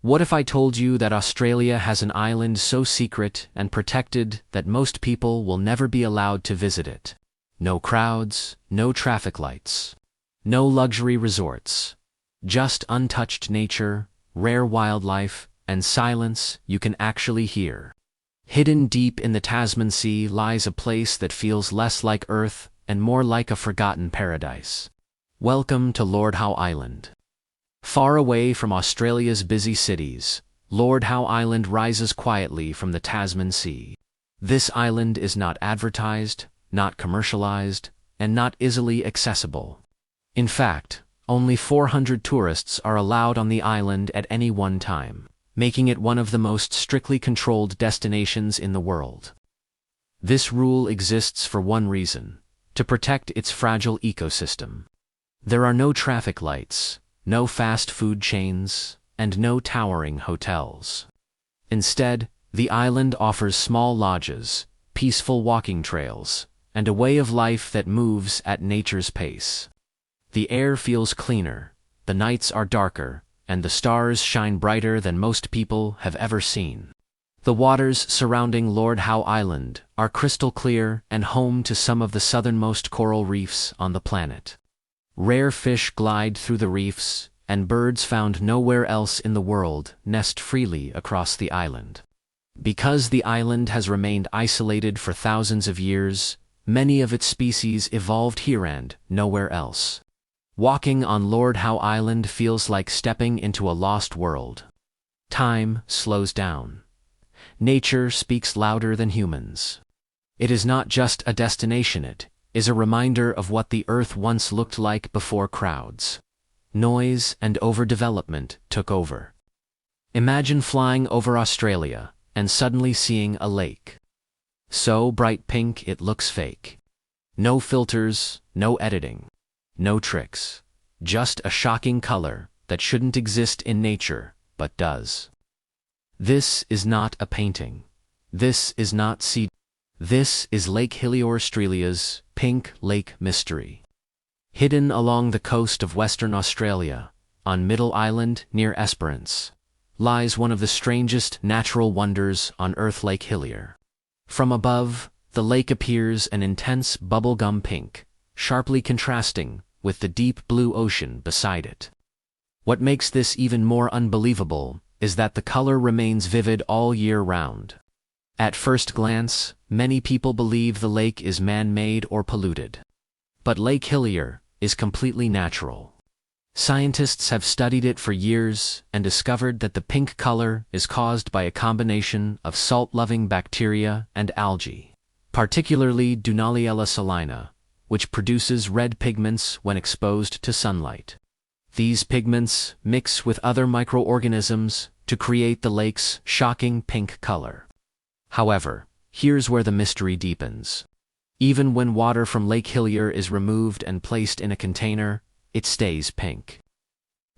What if I told you that Australia has an island so secret and protected that most people will never be allowed to visit it? No crowds, no traffic lights, no luxury resorts, just untouched nature, rare wildlife, and silence you can actually hear. Hidden deep in the Tasman Sea lies a place that feels less like Earth and more like a forgotten paradise. Welcome to Lord Howe Island. Far away from Australia's busy cities, Lord Howe Island rises quietly from the Tasman Sea. This island is not advertised, not commercialized, and not easily accessible. In fact, only 400 tourists are allowed on the island at any one time, making it one of the most strictly controlled destinations in the world. This rule exists for one reason: to protect its fragile ecosystem. There are no traffic lights, no fast food chains, and no towering hotels. Instead, the island offers small lodges, peaceful walking trails, and a way of life that moves at nature's pace. The air feels cleaner, the nights are darker, and the stars shine brighter than most people have ever seen. The waters surrounding Lord Howe Island are crystal clear and home to some of the southernmost coral reefs on the planet. Rare fish glide through the reefs, and birds found nowhere else in the world nest freely across the island. Because the island has remained isolated for thousands of years, many of its species evolved here and nowhere else. Walking on Lord Howe Island feels like stepping into a lost world. Time slows down. Nature speaks louder than humans. It is not just a destination, it is a reminder of what the Earth once looked like before crowds, noise, and overdevelopment took over. Imagine flying over Australia and suddenly seeing a lake. So bright pink it looks fake. No filters, no editing, no tricks. Just a shocking color that shouldn't exist in nature, but does. This is not a painting. This is not sea. This is Lake Hillier, Australia's pink lake mystery. Hidden along the coast of Western Australia, on Middle Island near Esperance, lies one of the strangest natural wonders on Earth, Lake Hillier. From above, the lake appears an intense bubblegum pink, sharply contrasting with the deep blue ocean beside it. What makes this even more unbelievable is that the color remains vivid all year round. At first glance, many people believe the lake is man-made or polluted. But Lake Hillier is completely natural. Scientists have studied it for years and discovered that the pink color is caused by a combination of salt-loving bacteria and algae, particularly Dunaliella salina, which produces red pigments when exposed to sunlight. These pigments mix with other microorganisms to create the lake's shocking pink color. However, here's where the mystery deepens. Even when water from Lake Hillier is removed and placed in a container, it stays pink.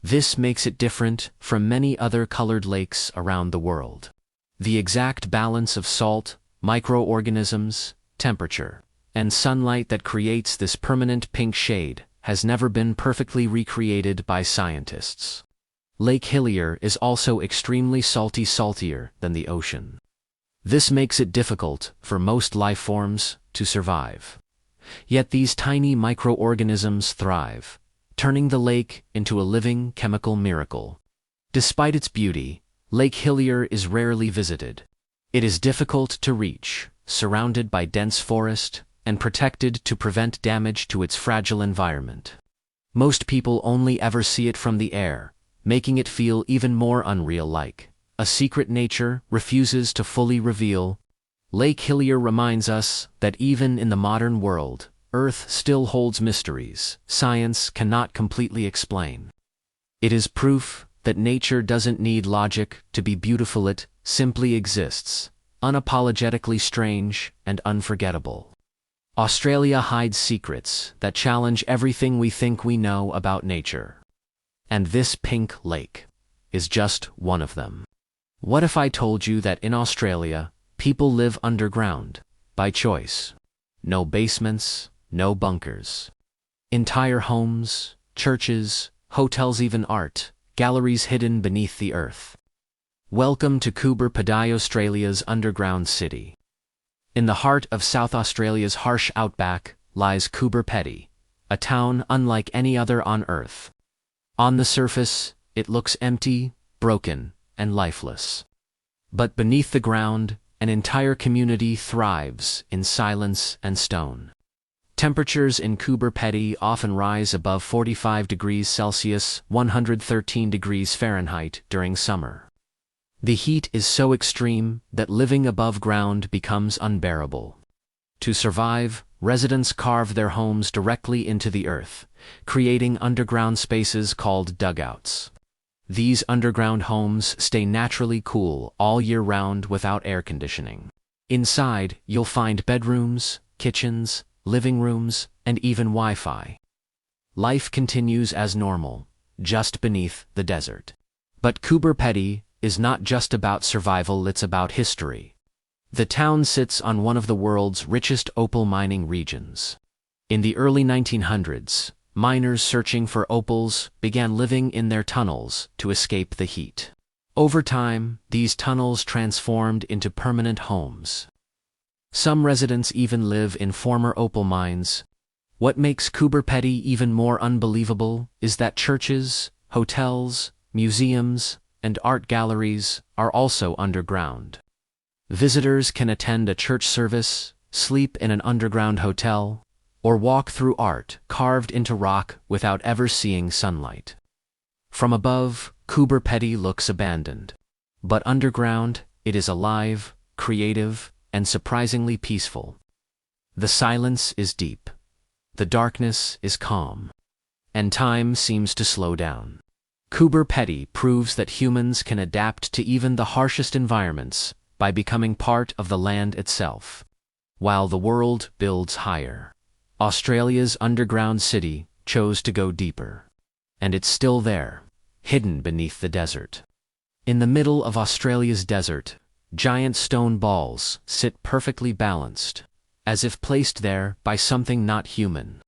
This makes it different from many other colored lakes around the world. The exact balance of salt, microorganisms, temperature, and sunlight that creates this permanent pink shade has never been perfectly recreated by scientists. Lake Hillier is also extremely saltier than the ocean. This makes it difficult for most life forms to survive. Yet these tiny microorganisms thrive, turning the lake into a living chemical miracle. Despite its beauty, Lake Hillier is rarely visited. It is difficult to reach, surrounded by dense forest, and protected to prevent damage to its fragile environment. Most people only ever see it from the air, making it feel even more unreal-like. A secret nature refuses to fully reveal. Lake Hillier reminds us that even in the modern world, Earth still holds mysteries science cannot completely explain. It is proof that nature doesn't need logic to be beautiful, it simply exists, unapologetically strange and unforgettable. Australia hides secrets that challenge everything we think we know about nature. And this pink lake is just one of them. What if I told you that in Australia, people live underground, by choice? No basements, no bunkers. Entire homes, churches, hotels, even art galleries hidden beneath the earth. Welcome to Coober Pedy, Australia's underground city. In the heart of South Australia's harsh outback lies Coober Pedy, a town unlike any other on Earth. On the surface, it looks empty, broken, and lifeless. But beneath the ground, an entire community thrives in silence and stone. Temperatures in Coober Pedy often rise above 45 degrees Celsius, 113 degrees Fahrenheit during summer. The heat is so extreme that living above ground becomes unbearable. To survive, residents carve their homes directly into the earth, creating underground spaces called dugouts. These underground homes stay naturally cool all year round without air conditioning. Inside, you'll find bedrooms, kitchens, living rooms, and even Wi-Fi. Life continues as normal, just beneath the desert. But Coober Pedy is not just about survival, it's about history. The town sits on one of the world's richest opal mining regions. In the early 1900s, miners searching for opals began living in their tunnels to escape the heat. Over time, these tunnels transformed into permanent homes. Some residents even live in former opal mines. What makes Coober Pedy even more unbelievable is that churches, hotels, museums, and art galleries are also underground. Visitors can attend a church service, sleep in an underground hotel, or walk through art carved into rock without ever seeing sunlight. From above, Coober Pedy looks abandoned. But underground, it is alive, creative, and surprisingly peaceful. The silence is deep. The darkness is calm. And time seems to slow down. Coober Pedy proves that humans can adapt to even the harshest environments by becoming part of the land itself. While the world builds higher, Australia's underground city chose to go deeper. And it's still there, hidden beneath the desert. In the middle of Australia's desert, giant stone balls sit perfectly balanced, as if placed there by something not human.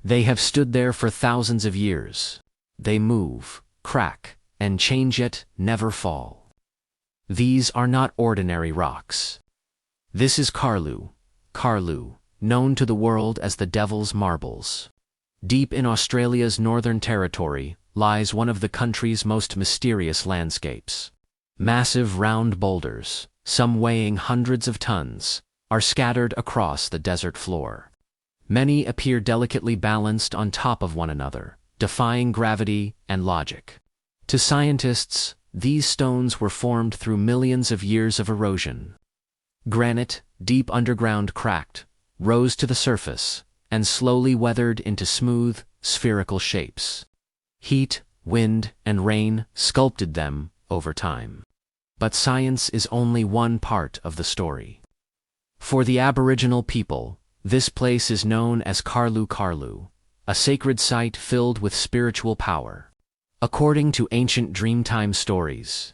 They have stood there for thousands of years. They move, crack, and change yet never fall. These are not ordinary rocks. This is Karlu, known to the world as the Devil's Marbles. Deep in Australia's Northern Territory lies one of the country's most mysterious landscapes. Massive round boulders, some weighing hundreds of tons, are scattered across the desert floor. Many appear delicately balanced on top of one another, defying gravity and logic. To scientists, these stones were formed through millions of years of erosion. Granite, deep underground, cracked, rose to the surface, and slowly weathered into smooth, spherical shapes. Heat, wind, and rain sculpted them over time. But science is only one part of the story. For the Aboriginal people, this place is known as Karlu, a sacred site filled with spiritual power. According to ancient Dreamtime stories,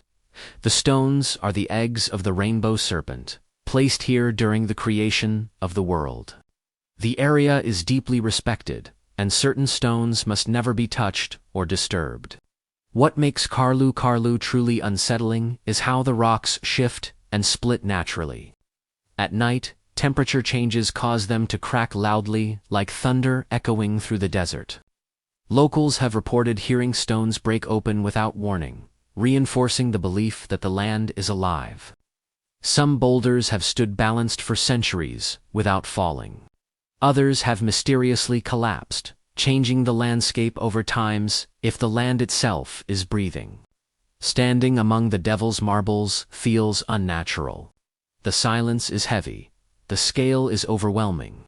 the stones are the eggs of the rainbow serpent, placed here during the creation of the world. The area is deeply respected, and certain stones must never be touched or disturbed. What makes Karlu truly unsettling is how the rocks shift and split naturally. At night, temperature changes cause them to crack loudly, like thunder echoing through the desert. Locals have reported hearing stones break open without warning, reinforcing the belief that the land is alive. Some boulders have stood balanced for centuries without falling. Others have mysteriously collapsed, changing the landscape over times if the land itself is breathing. Standing among the Devil's Marbles feels unnatural. The silence is heavy, the scale is overwhelming,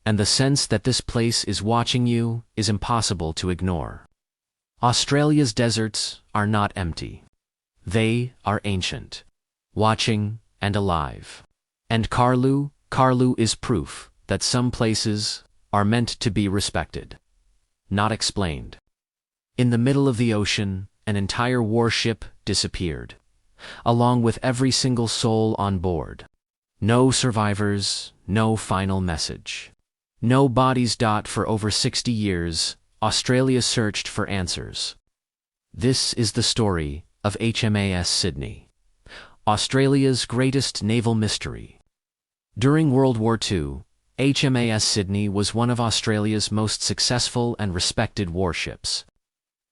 and the sense that this place is watching you is impossible to ignore. Australia's deserts are not empty. They are ancient, watching, and alive. And Karlu is proof that some places are meant to be respected, not explained. In the middle of the ocean, an entire warship disappeared, along with every single soul on board. No survivors, no final message. No bodies. For over 60 years, Australia searched for answers. This is the story of HMAS Sydney. Australia's greatest naval mystery. During World War II, HMAS Sydney was one of Australia's most successful and respected warships.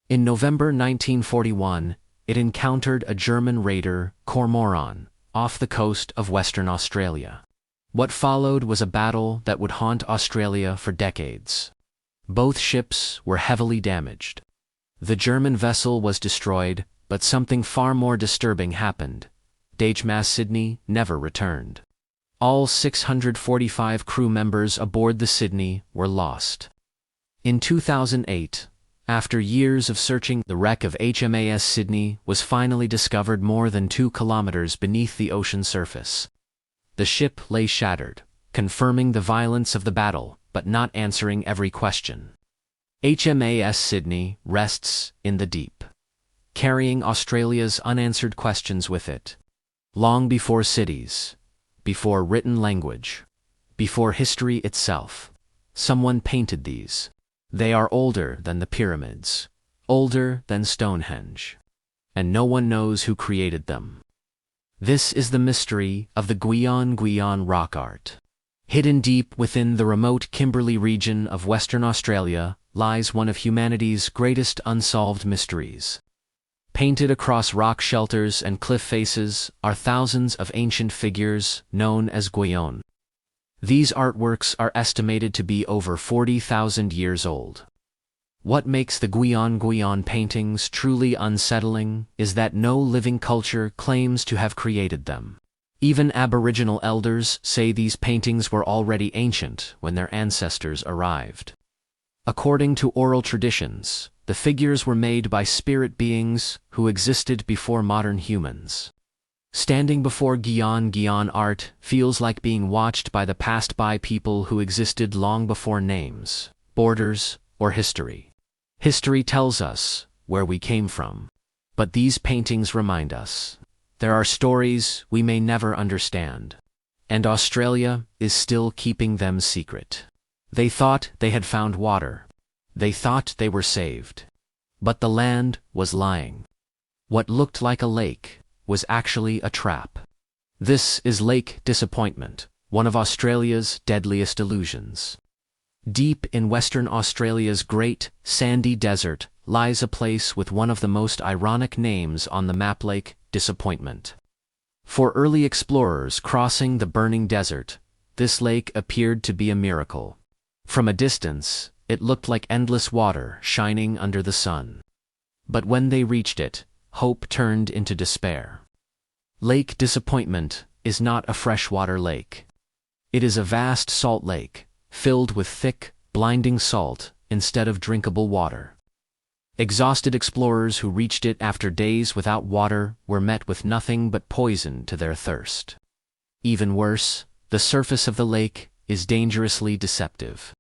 In November 1941, it encountered a German raider, Cormoran, off the coast of Western Australia. What followed was a battle that would haunt Australia for decades. Both ships were heavily damaged. The German vessel was destroyed, but something far more disturbing happened. HMAS Sydney never returned. All 645 crew members aboard the Sydney were lost. In 2008, after years of searching, the wreck of HMAS Sydney was finally discovered more than 2 kilometers beneath the ocean surface. The ship lay shattered, confirming the violence of the battle, but not answering every question. HMAS Sydney rests in the deep, carrying Australia's unanswered questions with it. Long before cities, before written language, before history itself, someone painted these. They are older than the pyramids, older than Stonehenge, and no one knows who created them. This is the mystery of the Gwion rock art. Hidden deep within the remote Kimberley region of Western Australia lies one of humanity's greatest unsolved mysteries. Painted across rock shelters and cliff faces are thousands of ancient figures known as Gwion. These artworks are estimated to be over 40,000 years old. What makes the Gwion paintings truly unsettling is that no living culture claims to have created them. Even Aboriginal elders say these paintings were already ancient when their ancestors arrived. According to oral traditions, the figures were made by spirit beings who existed before modern humans. Standing before Gwion art feels like being watched by the passed-by people who existed long before names, borders, or history. History tells us where we came from, but these paintings remind us. There are stories we may never understand, and Australia is still keeping them secret. They thought they had found water. They thought they were saved. But the land was lying. What looked like a lake was actually a trap. This is Lake Disappointment, one of Australia's deadliest illusions. Deep in Western Australia's great, sandy desert lies a place with one of the most ironic names on the map: Lake Disappointment. For early explorers crossing the burning desert, this lake appeared to be a miracle. From a distance, it looked like endless water shining under the sun. But when they reached it, hope turned into despair. Lake Disappointment is not a freshwater lake. It is a vast salt lake, filled with thick, blinding salt instead of drinkable water. Exhausted explorers who reached it after days without water were met with nothing but poison to their thirst. Even worse, the surface of the lake is dangerously deceptive.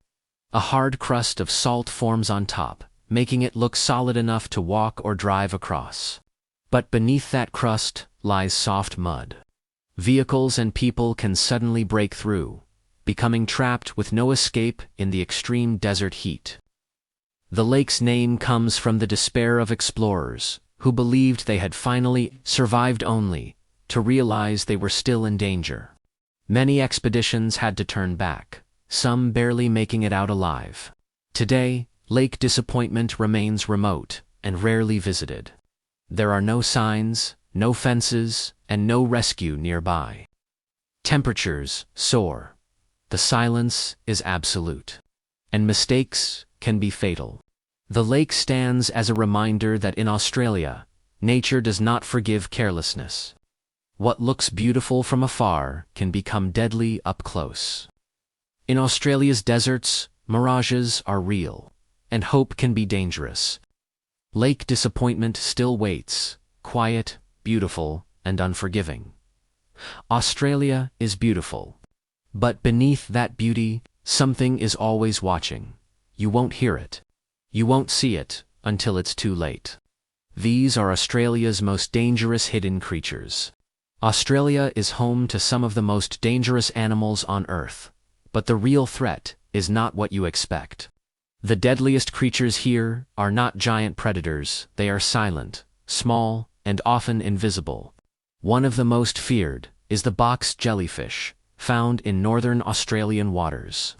A hard crust of salt forms on top, making it look solid enough to walk or drive across. But beneath that crust lies soft mud. Vehicles and people can suddenly break through, becoming trapped with no escape in the extreme desert heat. The lake's name comes from the despair of explorers who believed they had finally survived, only to realize they were still in danger. Many expeditions had to turn back, some barely making it out alive. Today, Lake Disappointment remains remote and rarely visited. There are no signs, no fences, and no rescue nearby. Temperatures soar. The silence is absolute. And mistakes can be fatal. The lake stands as a reminder that in Australia, nature does not forgive carelessness. What looks beautiful from afar can become deadly up close. In Australia's deserts, mirages are real, and hope can be dangerous. Lake Disappointment still waits, quiet, beautiful, and unforgiving. Australia is beautiful. But beneath that beauty, something is always watching. You won't hear it. You won't see it until it's too late. These are Australia's most dangerous hidden creatures. Australia is home to some of the most dangerous animals on Earth, but the real threat is not what you expect. The deadliest creatures here are not giant predators. They are silent, small, and often invisible. One of the most feared is the box jellyfish, found in northern Australian waters.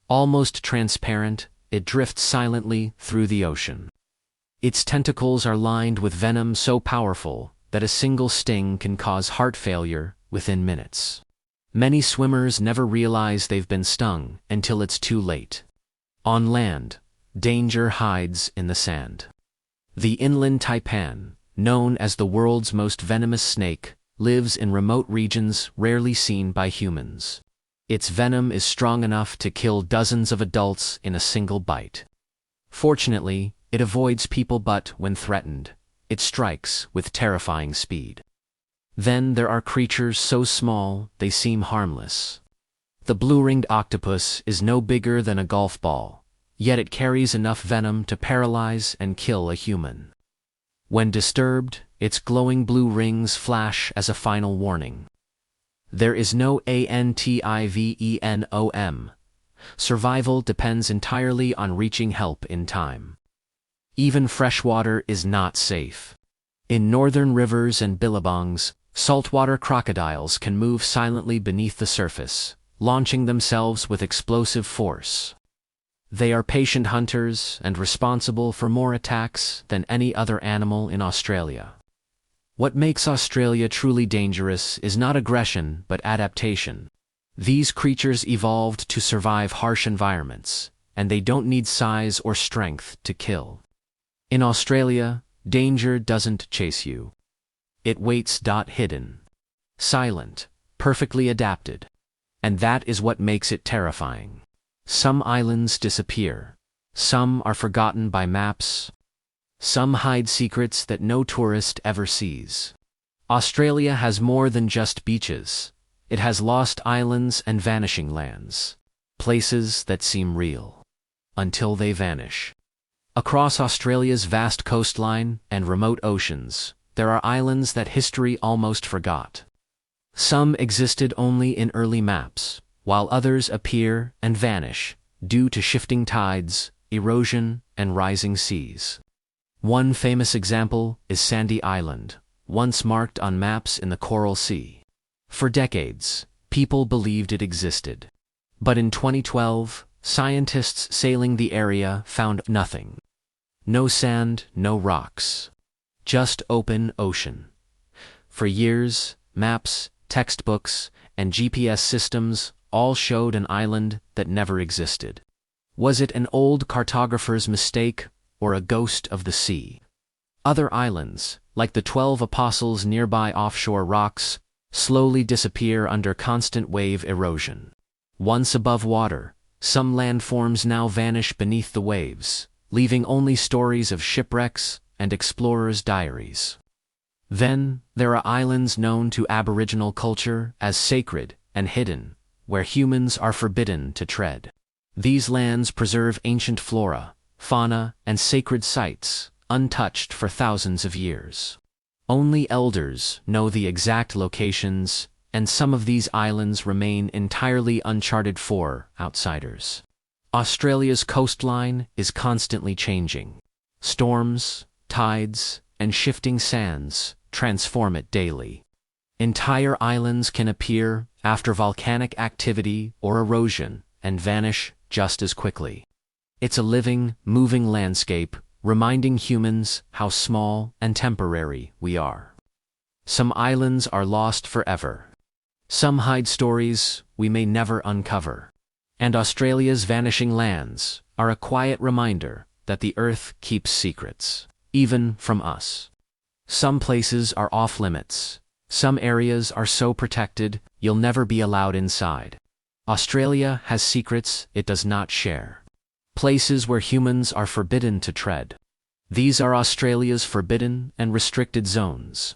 Almost transparent, it drifts silently through the ocean. Its tentacles are lined with venom so powerful that a single sting can cause heart failure within minutes. Many swimmers never realize they've been stung until it's too late. On land, danger hides in the sand. The inland taipan, known as the world's most venomous snake, lives in remote regions rarely seen by humans. Its venom is strong enough to kill dozens of adults in a single bite. Fortunately, it avoids people, but when threatened, it strikes with terrifying speed. Then there are creatures so small they seem harmless. The blue-ringed octopus is no bigger than a golf ball, yet it carries enough venom to paralyze and kill a human. When disturbed, its glowing blue rings flash as a final warning. There is no antivenom. Survival depends entirely on reaching help in time. Even freshwater is not safe. In northern rivers and billabongs, saltwater crocodiles can move silently beneath the surface, launching themselves with explosive force. They are patient hunters and responsible for more attacks than any other animal in Australia. What makes Australia truly dangerous is not aggression but adaptation. These creatures evolved to survive harsh environments, and they don't need size or strength to kill. In Australia, danger doesn't chase you. It waits. Hidden, silent, perfectly adapted. And that is what makes it terrifying. Some islands disappear. Some are forgotten by maps. Some hide secrets that no tourist ever sees. Australia has more than just beaches. It has lost islands and vanishing lands. Places that seem real until they vanish. Across Australia's vast coastline and remote oceans, there are islands that history almost forgot. Some existed only in early maps, while others appear and vanish due to shifting tides, erosion, and rising seas. One famous example is Sandy Island, once marked on maps in the Coral Sea. For decades, people believed it existed. But in 2012, scientists sailing the area found nothing. No sand, no rocks. Just open ocean. For years, maps, textbooks, and GPS systems all showed an island that never existed. Was it an old cartographer's mistake or a ghost of the sea? Other islands, like the 12 Apostles nearby offshore rocks, slowly disappear under constant wave erosion. Once above water, some landforms now vanish beneath the waves, leaving only stories of shipwrecks and explorers' diaries. Then, there are islands known to Aboriginal culture as sacred and hidden, where humans are forbidden to tread. These lands preserve ancient flora, fauna, and sacred sites, untouched for thousands of years. Only elders know the exact locations, and some of these islands remain entirely uncharted for outsiders. Australia's coastline is constantly changing. Storms, tides, and shifting sands transform it daily. Entire islands can appear after volcanic activity or erosion and vanish just as quickly. It's a living, moving landscape, reminding humans how small and temporary we are. Some islands are lost forever. Some hide stories we may never uncover. And Australia's vanishing lands are a quiet reminder that the Earth keeps secrets, even from us. Some places are off limits. Some areas are so protected you'll never be allowed inside. Australia has secrets it does not share. Places where humans are forbidden to tread. These are Australia's forbidden and restricted zones.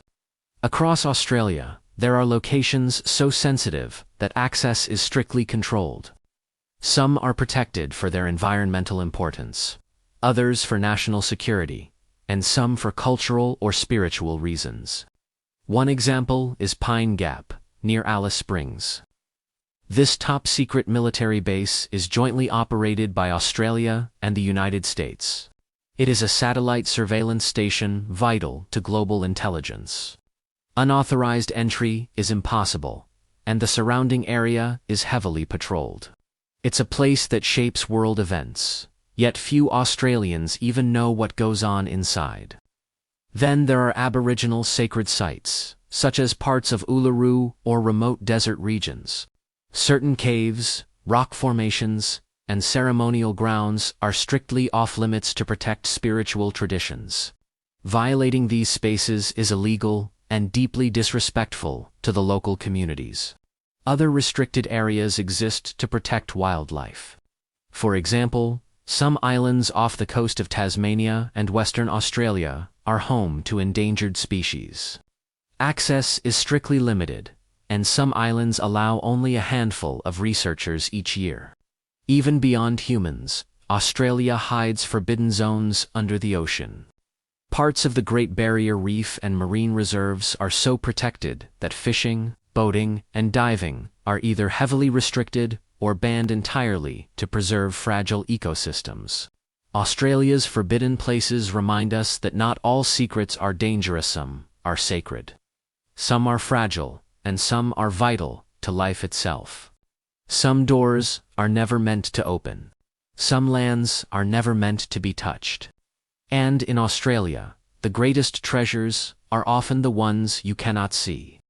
Across Australia, there are locations so sensitive that access is strictly controlled. Some are protected for their environmental importance, others for national security, and some for cultural or spiritual reasons. One example is Pine Gap, near Alice Springs. This top-secret military base is jointly operated by Australia and the United States. It is a satellite surveillance station vital to global intelligence. Unauthorized entry is impossible, and the surrounding area is heavily patrolled. It's a place that shapes world events, yet few Australians even know what goes on inside. Then there are Aboriginal sacred sites, such as parts of Uluru or remote desert regions. Certain caves, rock formations, and ceremonial grounds are strictly off-limits to protect spiritual traditions. Violating these spaces is illegal and deeply disrespectful to the local communities. Other restricted areas exist to protect wildlife. For example, some islands off the coast of Tasmania and Western Australia are home to endangered species. Access is strictly limited, and some islands allow only a handful of researchers each year. Even beyond humans, Australia hides forbidden zones under the ocean. Parts of the Great Barrier Reef and marine reserves are so protected that fishing, boating, and diving are either heavily restricted or banned entirely to preserve fragile ecosystems. Australia's forbidden places remind us that not all secrets are dangerous, some are sacred. Some are fragile, and some are vital to life itself. Some doors are never meant to open. Some lands are never meant to be touched. And in Australia, the greatest treasures are often the ones you cannot see.